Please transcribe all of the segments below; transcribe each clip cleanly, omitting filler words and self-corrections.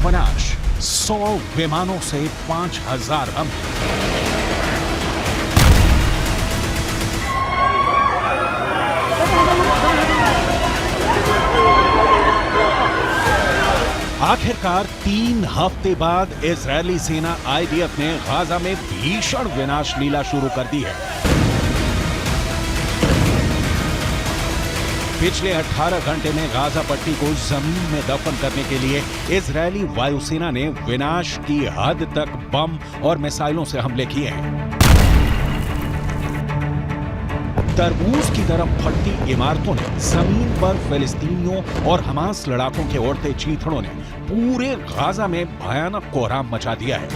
सर्वनाश, 100 विमानों से 5000 हमले। आखिरकार 3 हफ्ते बाद इजरायली सेना आईडीएफ ने गाजा में भीषण विनाश लीला शुरू कर दी है। पिछले 18 घंटे में गाजा पट्टी को जमीन में दफन करने के लिए इजरायली वायुसेना ने विनाश की हद तक बम और मिसाइलों से हमले किए हैं। तरबूज की तरफ फटती इमारतों ने, जमीन पर फिलिस्तीनियों और हमास लड़ाकों के उड़ते चीथड़ों ने पूरे गाजा में भयानक कोहराम मचा दिया है।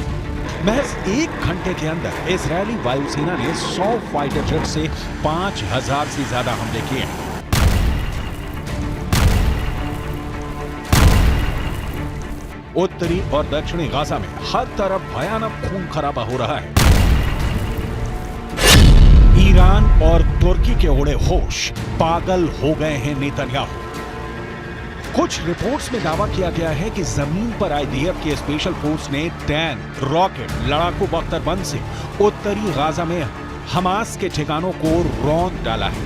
महज 1 घंटे के अंदर इजरायली वायुसेना ने 100 फाइटर जेट से 5000 से ज्यादा हमले किए हैं। उत्तरी और दक्षिणी गाजा में हर तरफ भयानक खून खराबा हो रहा है। ईरान और तुर्की के उड़े होश, पागल हो गए हैं नेतन्याहू। कुछ रिपोर्ट्स में दावा किया गया है कि जमीन पर आईडीएफ की स्पेशल फोर्स ने टैंक, रॉकेट, लड़ाकू बख्तरबंद से उत्तरी गाजा में हमास के ठिकानों को रौंद डाला है।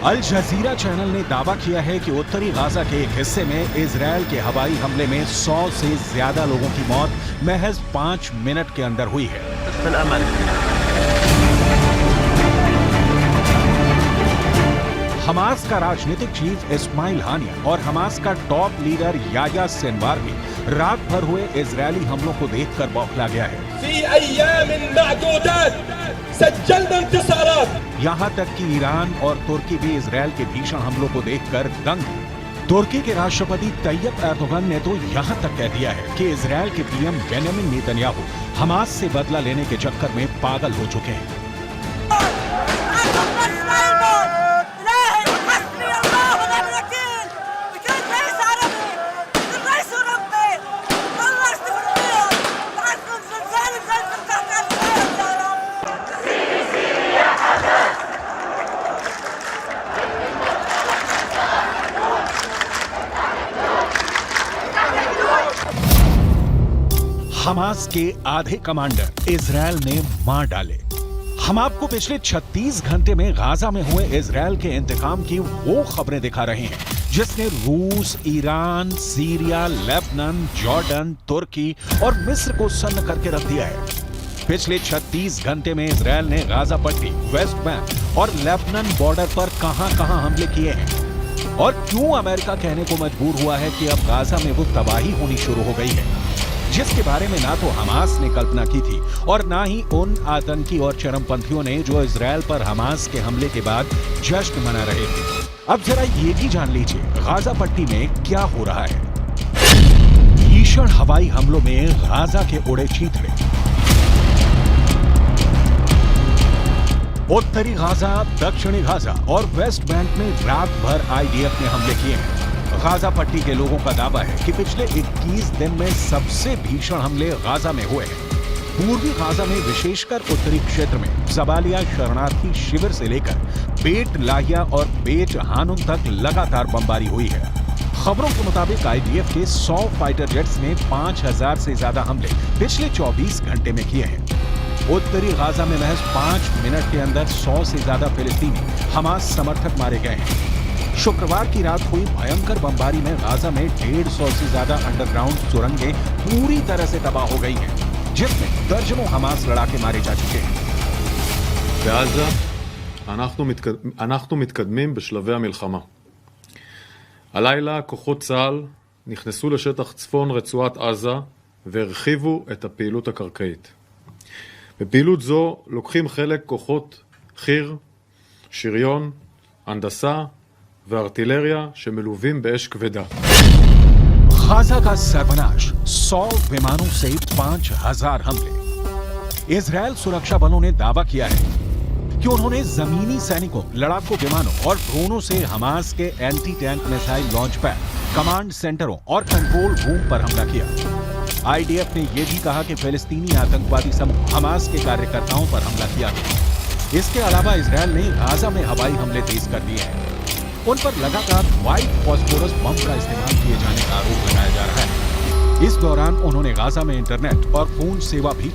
अल जजीरा चैनल ने दावा किया है कि उत्तरी गाजा के एक हिस्से में इजरायल के हवाई हमले में 100 से ज्यादा लोगों की मौत महज 5 मिनट के अंदर हुई है। हमास का राजनीतिक चीफ इस्माइल हानिया और हमास का टॉप लीडर याह्या सिनवार भी रात भर हुए इजरायली हमलों को देखकर बौखला गया है। यहाँ तक कि ईरान और तुर्की भी इजरायल के भीषण हमलों को देखकर दंग है। तुर्की के राष्ट्रपति तैयब एर्दोगन ने तो यहाँ तक कह दिया है कि इजरायल के पीएम बेंजामिन नेतन्याहू हमास से बदला लेने के चक्कर में पागल हो चुके हैं। हमास के आधे कमांडर इजरायल ने मार डाले। हम आपको पिछले 36 घंटे में गाजा में हुए इजरायल के इंतकाम की वो खबरें दिखा रहे हैं जिसने रूस, ईरान, सीरिया, लेबनान, जॉर्डन, तुर्की और मिस्र को सन्न करके रख दिया है। पिछले 36 घंटे में इजरायल ने गाजा पट्टी, वेस्ट बैंक और लेबनान बॉर्डर पर कहां-कहां हमले किए हैं और क्यों अमेरिका कहने को मजबूर हुआ है कि अब गाजा में वो तबाही होनी शुरू हो गई है जिसके बारे में ना तो हमास ने कल्पना की थी और ना ही उन आतंकी और चरमपंथियों ने जो इजरायल पर हमास के हमले के बाद जश्न मना रहे थे। अब जरा ये भी जान लीजिए गाजा पट्टी में क्या हो रहा है। भीषण हवाई हमलों में गाजा के उड़े चीथड़े। उत्तरी गाजा, दक्षिणी गाजा और वेस्ट बैंक में रात भर आईडीएफ ने हमले किए हैं। गाजा पट्टी के लोगों का दावा है कि पिछले 21 दिन में सबसे भीषण हमले गाजा में हुए हैं। पूर्वी गाजा में विशेषकर उत्तरी क्षेत्र में जबालिया शरणार्थी शिविर से लेकर बेट लाहिया और बेट हानुन तक लगातार बमबारी हुई है। खबरों के मुताबिक आईडीएफ के 100 फाइटर जेट्स ने 5000 से ज्यादा हमले पिछले 24 घंटे में किए हैं। उत्तरी गाजा में महज 5 मिनट के अंदर 100 से ज्यादा फिलिस्तीनी हमास समर्थक मारे गए हैं। शुक्रवार की रात हुई भयंकर बमबारी में गाजा में 150 से ज्यादा अंडरग्राउंड सुरंगें पूरी तरह से तबाह हो गई हैं, जिसमें दर्जनों हमास लड़ाके मारे जा चुके हैं। בעזה אנחנו מתקדמים בשלבי המלחמה. הלילה כוחות צה"ל נכנסו לשטח צפון רצועת עזה והרחיבו את הפעילות הקרקעית. בפעילות זו לוקחים חלק כוחות חי"ר, שריון, הנדסה וארטילריה שמלווים באש כבדה. गाजा का सर्वनाश, 100 विमानों से 5000 हमले। इजरायल सुरक्षा बलों ने दावा किया है कि उन्होंने जमीनी सैनिकों, लड़ाकू विमानों और ड्रोनों से हमास के anti tank missile launch pad, command सेंटरों और कंट्रोल रूम पर हमला किया। आईडीएफ ने यह भी कहा कि फिलिस्तीनी आतंकवादी समूह हमास के कार्यकर्ताओं पर हमला किया गया। इसके अलावा इजरायल ने गाजा में हवाई हमले तेज कर दिए हैं। उन पर लगातार व्हाइट फॉस्फोरस बम का इस्तेमाल किए जाने का आरोप लगाया जा रहा है। इस दौरान उन्होंने गाजा में इंटरनेट और फोन सेवा भी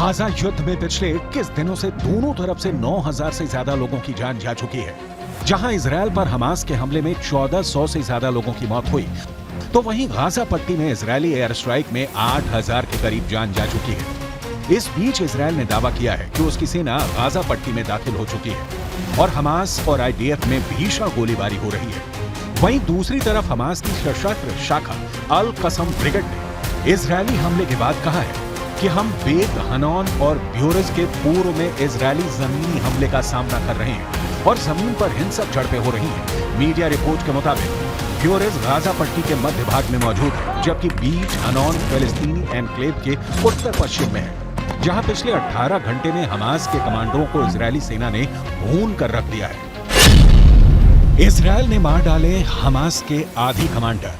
गाजा युद्ध में पिछले 21 दिनों से दोनों तरफ से 9,000 से ज्यादा लोगों की जान जा चुकी है। जहां इजरायल पर हमास के हमले में 1,400 से ज्यादा लोगों की मौत हुई, तो वहीं गाजा पट्टी में इजरायली एयर स्ट्राइक में 8,000 के करीब जान जा चुकी है। इस बीच इजरायल ने दावा किया है कि उसकी सेना गाजा पट्टी में दाखिल हो चुकी है और हमास और आईडीएफ में भीषण गोलीबारी हो रही है। वहीं दूसरी तरफ हमास की सशस्त्र शाखा अल कसम ब्रिगेड ने इजरायली हमले के बाद कहा है कि हम बेत हनौन और ब्यूरज के पूर्व में इजरायली जमीनी हमले का सामना कर रहे हैं और जमीन पर हिंसक झड़पें हो रही हैं। मीडिया रिपोर्ट के मुताबिक ब्यूरज गाजा पट्टी के मध्य भाग में मौजूद है, जबकि बीच हनौन फिलिस्तीनी एनक्लेव के उत्तर पश्चिम में है, जहां पिछले 18 घंटे में हमास के कमांडरों को इजरायली सेना ने भून कर रख दिया है। इजरायल ने मार डाले हमास के आधी कमांडर।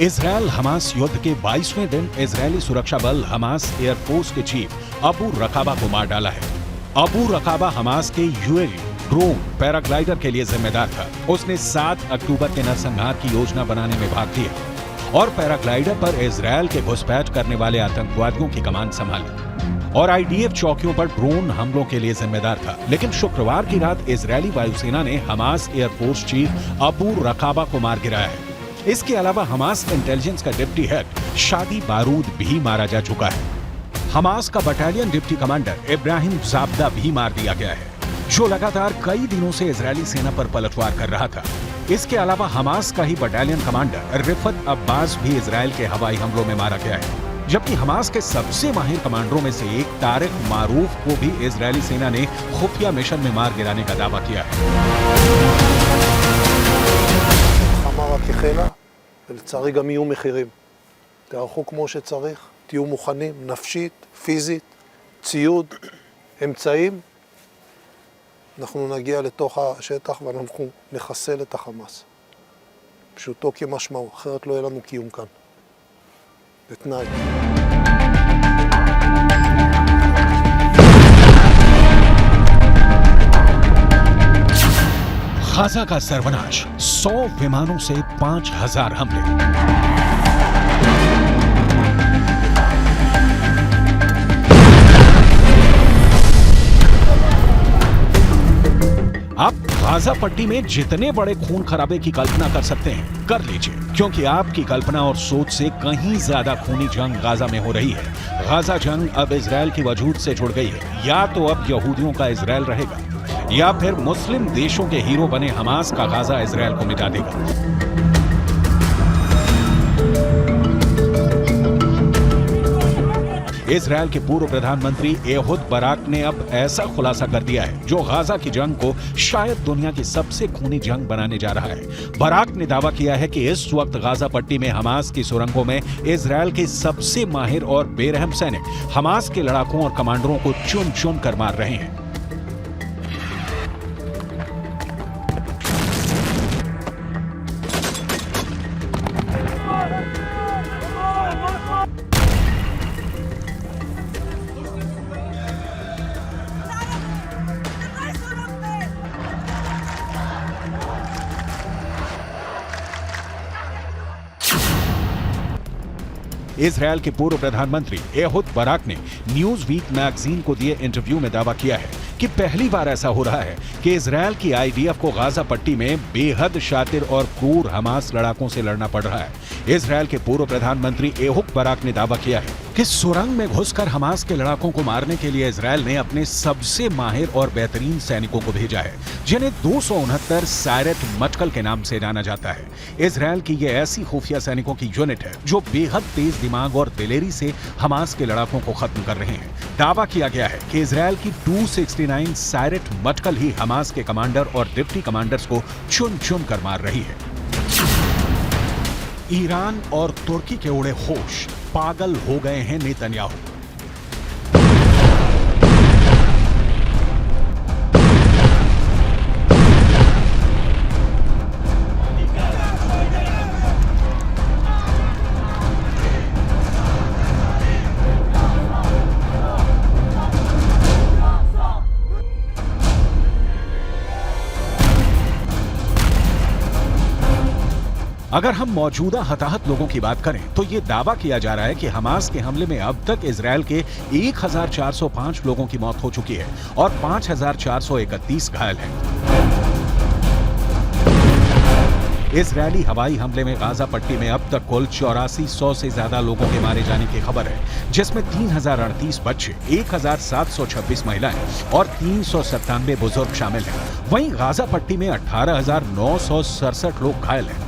इजरायल हमास युद्ध के 22वें दिन इजरायली सुरक्षा बल हमास एयरफोर्स के चीफ अबू रकाबा को मार डाला है। अबू रकाबा हमास के यूएवी, ड्रोन, पैराग्लाइडर के लिए जिम्मेदार था। उसने 7 अक्टूबर के नरसंहार की योजना बनाने में भाग लिया और पैराग्लाइडर पर इजरायल के घुसपैठ करने वाले आतंकवादियों की कमान संभाली और आईडीएफ चौकियों पर ड्रोन हमलों के लिए जिम्मेदार था। लेकिन शुक्रवार की रात इजरायली वायुसेना ने हमास एयरफोर्स चीफ अबू रकाबा को मार गिराया है। इसके अलावा हमास इंटेलिजेंस का डिप्टी हेड शादी बारूद भी मारा जा चुका है। हमास का बटालियन डिप्टी कमांडर इब्राहिम जाबदा भी मार दिया गया है, जो लगातार कई दिनों से इजरायली सेना पर पलटवार कर रहा था। इसके अलावा हमास का ही बटालियन कमांडर रिफत अब्बास भी इजरायल के हवाई हमलों में मारा गया है, जबकि हमास के सबसे माहिर कमांडरों में से एक तारिक मारूफ को भी इजरायली सेना ने खुफिया मिशन में मार गिराने का दावा किया है। כחילה, ולצערי גם יהיו מחירים. תערכו כמו שצריך, תהיו מוכנים, נפשית, פיזית, ציוד, אמצעים. אנחנו נגיע לתוך השטח ואנחנו נחסל את החמאס. פשוטו כמשמעו, אחרת לא יהיה לנו קיום כאן. זה תנאי. गाजा का सर्वनाश, 100 विमानों से 5,000 हमले। आप गाजा पट्टी में जितने बड़े खून खराबे की कल्पना कर सकते हैं, कर लीजिए, क्योंकि आपकी कल्पना और सोच से कहीं ज्यादा खूनी जंग गाजा में हो रही है। गाजा जंग अब इजरायल की वजूद से जुड़ गई है। या तो अब यहूदियों का इजरायल रहेगा या फिर मुस्लिम देशों के हीरो बने हमास का गाजा इजरायल को मिटा देगा। इजरायल के पूर्व प्रधानमंत्री एहुद बराक ने अब ऐसा खुलासा कर दिया है जो गाजा की जंग को शायद दुनिया की सबसे खूनी जंग बनाने जा रहा है। बराक ने दावा किया है कि इस वक्त गाजा पट्टी में हमास की सुरंगों में इजरायल के सबसे माहिर और बेरहम सैनिक हमास के लड़ाकों और कमांडरों को चुन चुन कर मार रहे हैं। इजरायल के पूर्व प्रधानमंत्री एहुद बराक ने न्यूज वीक मैगजीन को दिए इंटरव्यू में दावा किया है कि पहली बार ऐसा हो रहा है कि इजरायल की आईडीएफ को गाजा पट्टी में बेहद शातिर और क्रूर हमास लड़ाकों से लड़ना पड़ रहा है। इजरायल के पूर्व प्रधानमंत्री एहुद बराक ने दावा किया है कि सुरंग में घुसकर हमास के लड़ाकों को मारने के लिए इजरायल ने अपने सबसे माहिर और बेहतरीन सैनिकों को भेजा है, जिन्हें 269 सायरेट मटकल के नाम से जाना जाता है। इजरायल की ये ऐसी खुफिया सैनिकों की यूनिट है जो बेहद तेज दिमाग और दिलेरी से हमास के लड़ाकों को खत्म कर रहे हैं। दावा किया गया है कि इजरायल की 269 सायरेट मटकल ही हमास के कमांडर और डिप्टी कमांडर्स को चुन चुन कर मार रही है। ईरान और तुर्की के उड़े होश, पागल हो गए हैं नेतन्याहू। अगर हम मौजूदा हताहत लोगों की बात करें तो ये दावा किया जा रहा है कि हमास के हमले में अब तक इजरायल के 1405 लोगों की मौत हो चुकी है और 5431 घायल हैं। इजरायली हवाई हमले में गाजा पट्टी में अब तक कुल 8400 से ज्यादा लोगों के मारे जाने की खबर है, जिसमें 3038 बच्चे, 1726 महिलाएं और 397 बुजुर्ग शामिल हैं। वहीं गाजा पट्टी में 18,967 लोग घायल हैं।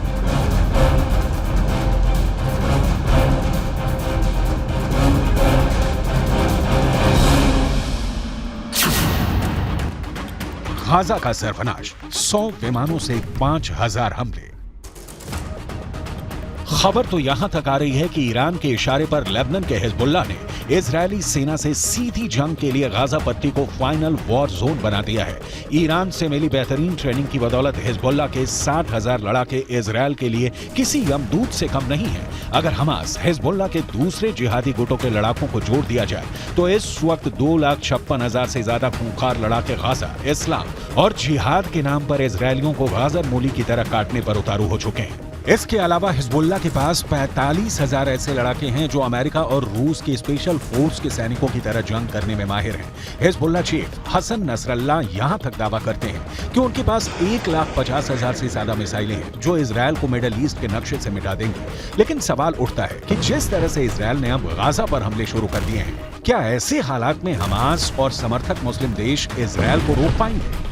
गाजा का सर्वनाश, 100 विमानों से 5000 हमले। खबर तो यहां तक आ रही है कि ईरान के इशारे पर लेबनान के हिजबुल्ला ने इजरायली सेना से सीधी जंग के लिए गाजा पट्टी को फाइनल वॉर जोन बना दिया है। ईरान से मिली बेहतरीन ट्रेनिंग की बदौलत हिजबुल्ला के 60,000 लड़ाके इजरायल के लिए किसी यमदूत से कम नहीं है। अगर हमास हिजबुल्ला के दूसरे जिहादी गुटों के लड़ाकों को जोड़ दिया जाए तो इस वक्त 2,56,000 से ज्यादा खूंखार लड़ाके गाजा, इस्लाम और जिहाद के नाम पर इजरायलियों को गाजर मूली की तरह काटने पर उतारू हो चुके हैं। इसके अलावा हिजबुल्ला के पास 45,000 ऐसे लड़ाके हैं जो अमेरिका और रूस के स्पेशल फोर्स के सैनिकों की तरह जंग करने में माहिर हैं। हिजबुल्ला चीफ हसन नसरल्ला यहां तक दावा करते हैं कि उनके पास 1,50,000 से ज्यादा मिसाइलें हैं जो इजरायल को मिडल ईस्ट के नक्शे से मिटा देंगी। लेकिन सवाल उठता है कि जिस तरह से इजरायल ने अब गाजा पर हमले शुरू कर दिए हैं, क्या ऐसे हालात में हमास और समर्थक मुस्लिम देश इजरायल को रोक पाएंगे?